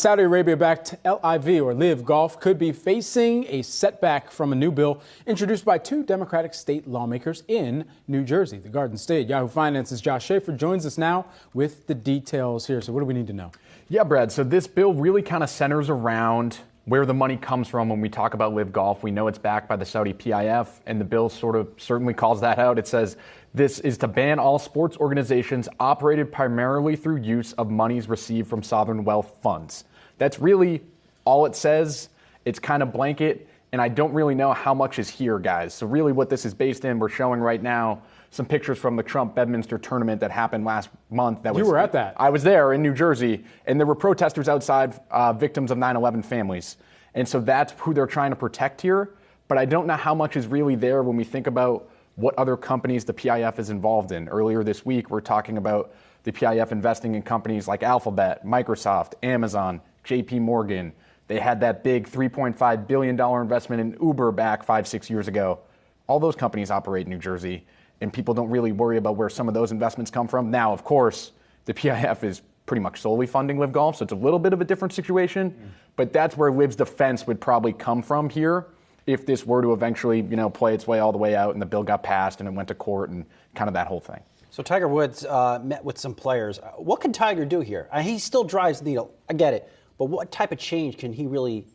Saudi Arabia-backed LIV or LIV Golf could be facing a setback from a new bill introduced by two Democratic state lawmakers in New Jersey, the Garden State. Yahoo Finance's Josh Schafer joins us now with the details here. So what do we need to know? Yeah, Brad. So this bill really kind of centers around where the money comes from when we talk about LIV Golf. We know it's backed by the Saudi PIF, and the bill certainly calls that out. It says this is to ban all sports organizations operated primarily through use of monies received from sovereign wealth funds. That's really all it says. It's kind of blanket, and I don't really know how much is here, guys. So really what this is based in, we're showing right now some pictures from the Trump Bedminster tournament that happened last month. You were at that. I was there in New Jersey, and there were protesters outside, victims of 9/11 families. And so that's who they're trying to protect here. But I don't know how much is really there when we think about what other companies the PIF is involved in. Earlier this week, we're talking about the PIF investing in companies like Alphabet, Microsoft, Amazon, JP Morgan. They had that big $3.5 billion investment in Uber back 5-6 years ago. All those companies operate in New Jersey, and people don't really worry about where some of those investments come from. Now, of course, the PIF is pretty much solely funding LIV Golf, so it's a little bit of a different situation. But that's where LIV's defense would probably come from here if this were to eventually, play its way all the way out and the bill got passed and it went to court and kind of that whole thing. So Tiger Woods met with some players. What can Tiger do here? He still drives the needle. I get it. But what type of change can he really,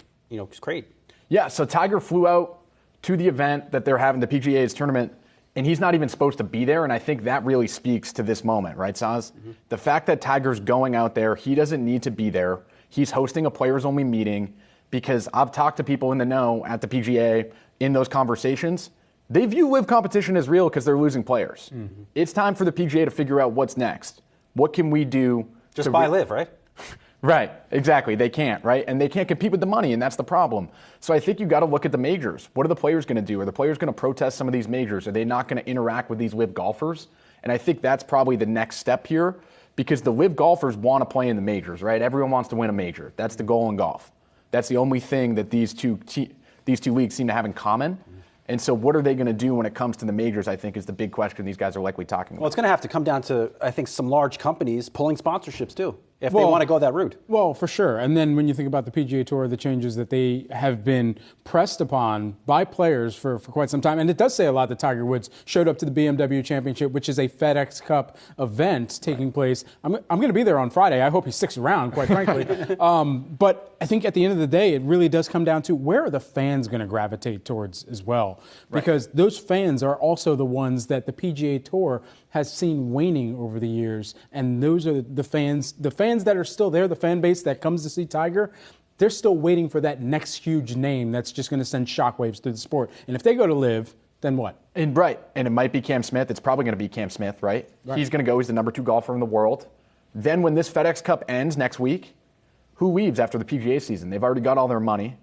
create? Yeah, so Tiger flew out to the event that they're having, the PGA's tournament, and he's not even supposed to be there, and I think that really speaks to this moment, right, Saz? Mm-hmm. The fact that Tiger's going out there, he doesn't need to be there. He's hosting a players-only meeting because I've talked to people in the know at the PGA in those conversations. They view LIV competition as real because they're losing players. Mm-hmm. It's time for the PGA to figure out what's next. What can we do? Just buy LIV, right? Right, exactly. They can't, right? And they can't compete with the money, and that's the problem. So I think you got to look at the majors. What are the players going to do? Are the players going to protest some of these majors? Are they not going to interact with these LIV golfers? And I think that's probably the next step here because the LIV golfers want to play in the majors, right? Everyone wants to win a major. That's the goal in golf. That's the only thing that these two leagues seem to have in common. And so what are they going to do when it comes to the majors, I think, is the big question these guys are likely talking about. Well, it's going to have to come down to, I think, some large companies pulling sponsorships, too, if they want to go that route. Well, for sure. And then when you think about the PGA Tour, the changes that they have been pressed upon by players for quite some time, and it does say a lot that Tiger Woods showed up to the BMW Championship, which is a FedEx Cup event taking place. I'm going to be there on Friday. I hope he sticks around, quite frankly. But I think at the end of the day, it really does come down to where are the fans going to gravitate towards as well? Because those fans are also the ones that the PGA Tour has seen waning over the years. And those are the fans that are still there, the fan base that comes to see Tiger, they're still waiting for that next huge name that's just going to send shockwaves through the sport. And if they go to LIV, then what? And it might be Cam Smith. It's probably going to be Cam Smith, right? He's going to go. He's the number 2 golfer in the world. Then when this FedEx Cup ends next week, who leaves after the PGA season? They've already got all their money.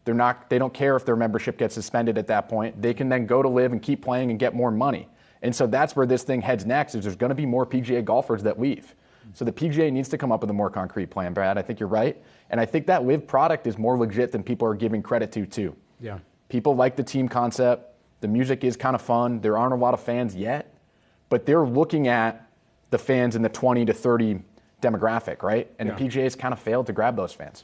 They don't care if their membership gets suspended at that point. They can then go to LIV and keep playing and get more money. And so that's where this thing heads next, is there's going to be more PGA golfers that leave. So the PGA needs to come up with a more concrete plan, Brad. I think you're right. And I think that LIV product is more legit than people are giving credit to, too. Yeah. People like the team concept. The music is kind of fun. There aren't a lot of fans yet. But they're looking at the fans in the 20 to 30 demographic, right? And the PGA's kind of failed to grab those fans.